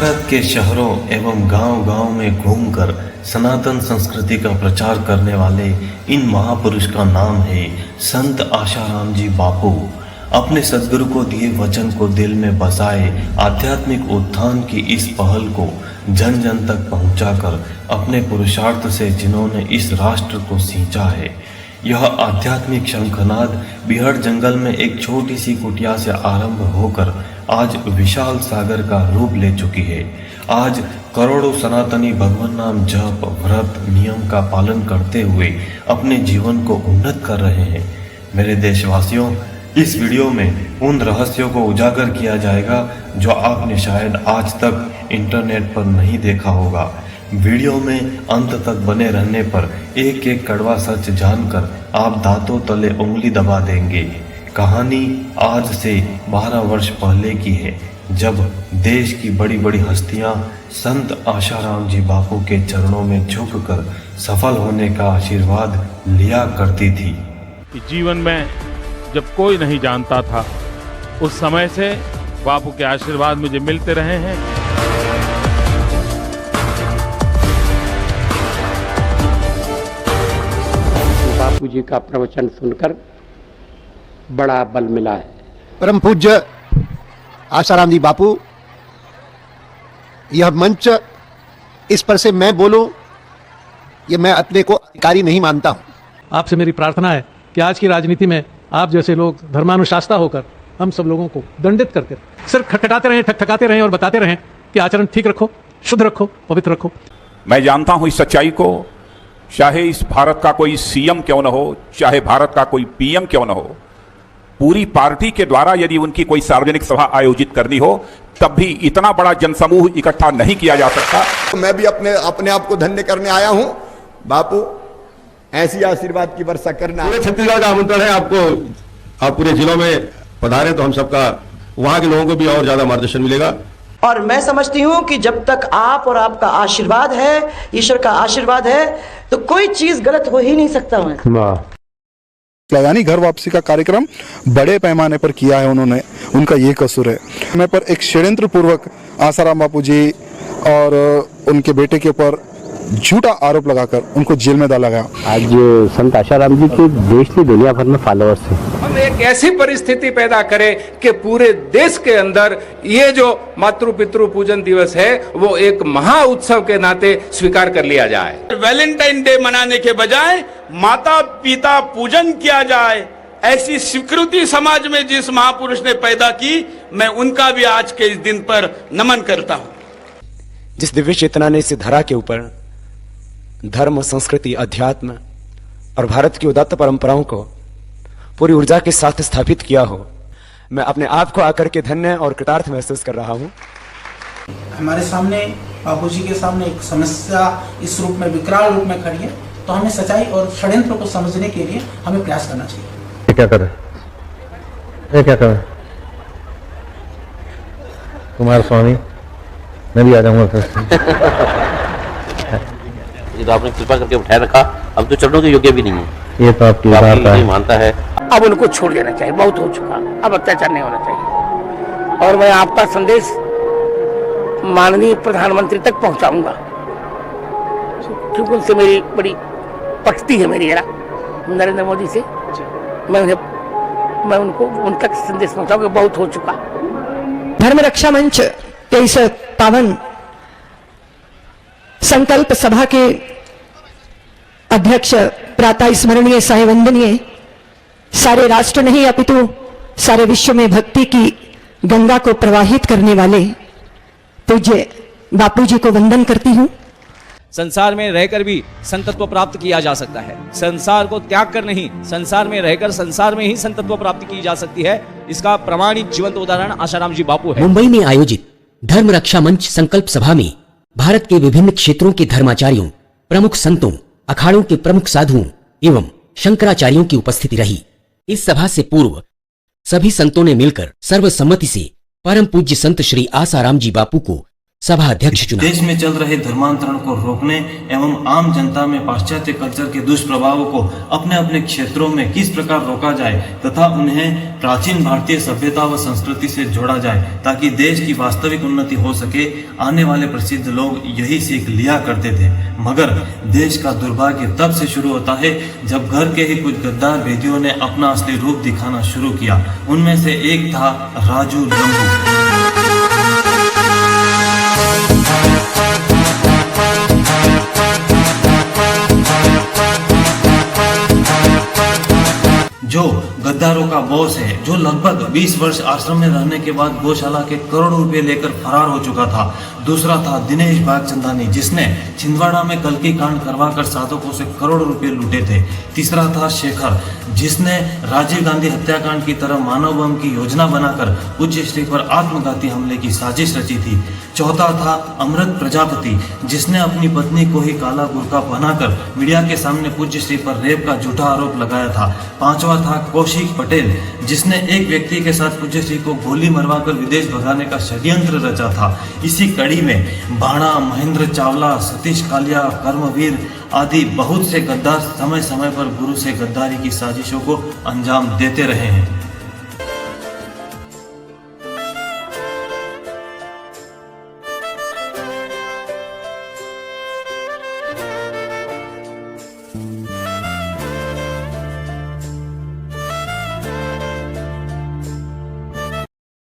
भारत के शहरों एवं गांव-गांव में घूमकर सनातन संस्कृति का प्रचार करने वाले इन महापुरुष का नाम है संत आशाराम जी बापू। अपने सद्गुरु को दिए वचन को दिल में बसाए आध्यात्मिक उत्थान की इस पहल को जन जन तक पहुंचाकर अपने पुरुषार्थ से जिन्होंने इस राष्ट्र को सींचा है, यह आध्यात्मिक शंखनाद बिहार जंगल में एक छोटी सी कुटिया से आरंभ होकर आज विशाल सागर का रूप ले चुकी है। आज करोड़ों सनातनी भगवान नाम जप, व्रत, नियम का पालन करते हुए अपने जीवन को उन्नत कर रहे हैं। मेरे देशवासियों, इस वीडियो में उन रहस्यों को उजागर किया जाएगा जो आपने शायद आज तक इंटरनेट पर नहीं देखा होगा। वीडियो में अंत तक बने रहने पर एक एक कड़वा सच जानकर आप दांतों तले उंगली दबा देंगे। कहानी आज से 12 वर्ष पहले की है, जब देश की बड़ी बड़ी हस्तियां संत आशाराम जी बापू के चरणों में झुककर सफल होने का आशीर्वाद लिया करती थी। जीवन में जब कोई नहीं जानता था, उस समय से बापू के आशीर्वाद मुझे मिलते रहे हैं। बापू जी का प्रवचन सुनकर बड़ा बल मिला है। परम पूज्य आशाराम जी बापू, यह मंच इस पर से मैं बोलूं, ये मैं अपने को अधिकारी नहीं मानता हूं। आपसे मेरी प्रार्थना है कि आज की राजनीति में आप जैसे लोग धर्मानुशास्ता होकर हम सब लोगों को दंडित करते रहे, सिर्फ खटखटाते रहें, ठकठकाते रहें और बताते रहें कि आचरण ठीक रखो, शुद्ध रखो, पवित्र रखो। मैं जानता हूं इस सच्चाई को, चाहे इस भारत का कोई सीएम क्यों न हो, चाहे भारत का कोई पीएम क्यों न हो, पूरी पार्टी के द्वारा यदि उनकी कोई सार्वजनिक सभा आयोजित करनी हो, तब भी इतना बड़ा जनसमूह इकट्ठा नहीं किया जा सकता। मैं भी अपने आप को धन्य करने आया हूं। बापू, ऐसी आशीर्वाद की वर्षा करना। पूरे छत्तीसगढ़ का आमंत्रण है आपको। आप पूरे जिलों में पधारे तो हम सबका, वहां के लोगों को भी और ज्यादा मार्गदर्शन मिलेगा। और मैं समझती हूं कि जब तक आप और आपका आशीर्वाद है, ईश्वर का आशीर्वाद है, तो कोई चीज गलत हो ही नहीं सकता। यानी घर वापसी का कार्यक्रम बड़े पैमाने पर किया है उन्होंने, उनका ये कसूर है। मैं पर एक षड्यंत्र पूर्वक आशाराम बापू जी और उनके बेटे के ऊपर झूठा आरोप लगाकर उनको जेल में डाला गया। आज संत आशाराम जी के देश की दुनिया भर में फॉलोअर्स हैं। हम एक ऐसी परिस्थिति पैदा करें कि पूरे देश के अंदर ये जो मातृ पितृ पूजन दिवस है वो एक महा उत्सव के नाते स्वीकार कर लिया जाए। वैलेंटाइन डे मनाने के बजाय माता पिता पूजन किया जाए, ऐसी स्वीकृति समाज में जिस महापुरुष ने पैदा की, मैं उनका भी आज के इस दिन पर नमन करता हूं। जिस दिव्य चेतना ने इस धरा के ऊपर धर्म, संस्कृति, अध्यात्म और भारत की उदात्त परंपराओं को पूरी ऊर्जा के साथ स्थापित किया हो, मैं अपने आप को आकर के धन्य और कृतार्थ महसूस कर रहा हूं। हमारे सामने, बापू जी के सामने एक समस्या इस रूप में, विकराल रूप में खड़ी है, तो हमें सच्चाई और षड्यंत्र को समझने के लिए हमें प्रयास करना चाहिए। क्या करें? क्या करें? कुमार स्वामी, मैं भी आ जाऊंगा फिर। तो आपने कृपा करके उठाए रखा, अब तो चरणों के योग्य भी नहीं है। ये तो आपकी बात है। मानता है। अब उनको छोड़ देना चाहिए, बहुत हो चुका, अब अत्याचार नहीं होना चाहिए। और मैं आपका संदेश माननीय प्रधानमंत्री तक पहुंचाऊंगा, क्योंकि उनसे मेरी बड़ी पटती है, मेरी नरेंद्र मोदी से। मैं उनको उन तक संदेश पहुंचाऊंगा, बहुत हो चुका। धर्म रक्षा मंच के इस पावन संकल्प सभा के अध्यक्ष, प्रातः स्मरणीय साहे वंदनीय, सारे राष्ट्र नहीं अपितु सारे विश्व में भक्ति की गंगा को प्रवाहित करने वाले पूज्य बापू जी को वंदन करती हूँ। संसार में रहकर भी संतत्व प्राप्त किया जा सकता है, संसार को त्याग कर नहीं, संसार में रहकर संसार में ही संतत्व प्राप्ति की जा सकती है। इसका प्रमाणित जीवंत उदाहरण आशाराम जी बापू है। मुंबई में आयोजित धर्म रक्षा मंच संकल्प सभा में भारत के विभिन्न क्षेत्रों के धर्माचार्यों, प्रमुख संतों, अखाड़ों के प्रमुख साधुओं एवं शंकराचार्यों की उपस्थिति रही। इस सभा से पूर्व सभी संतों ने मिलकर सर्वसम्मति से परम पूज्य संत श्री आसाराम जी बापू को सभा अध्यक्ष चुना। देश में चल रहे धर्मांतरण को रोकने एवं आम जनता में पाश्चात्य कल्चर के दुष्प्रभावों को अपने अपने क्षेत्रों में किस प्रकार रोका जाए तथा उन्हें प्राचीन भारतीय सभ्यता व संस्कृति से जोड़ा जाए ताकि देश की वास्तविक उन्नति हो सके, आने वाले प्रसिद्ध लोग यही सीख लिया करते थे। मगर देश का दुर्भाग्य तब से शुरू होता है जब घर के ही कुछ गद्दार भेदियों ने अपना असली रूप दिखाना शुरू किया। उनमें से एक था राजू लंबू। जो गद्दारों का बॉस है, जो लगभग 20 वर्ष आश्रम में रहने के बाद गौशाला के करोड़ों रुपए लेकर फरार हो चुका था। दूसरा था दिनेश भागचंदानी, जिसने छिंदवाड़ा में कल्कि कांड करवाकर साधकों से करोड़ों रुपए लूटे थे। तीसरा था शेखर, जिसने राजीव गांधी हत्याकांड की तरह मानव बम की योजना बनाकर पूज्य श्री पर आत्मघाती हमले की साजिश रची थी। चौथा था अमृत प्रजापति, जिसने अपनी पत्नी को ही काला बुर्का पहनाकर मीडिया के सामने पूज्य श्री पर रेप का झूठा आरोप लगाया था। पांचवा था कौशिक पटेल, जिसने एक व्यक्ति के साथ पूज्य श्री को गोली मरवाकर विदेश भगाने का षड्यंत्र रचा था। इसी कड़ी में भाणा, महेंद्र चावला, सतीश कालिया, कर्मवीर आदि बहुत से गद्दार समय समय पर गुरु से गद्दारी की साजिशों को अंजाम देते रहे हैं।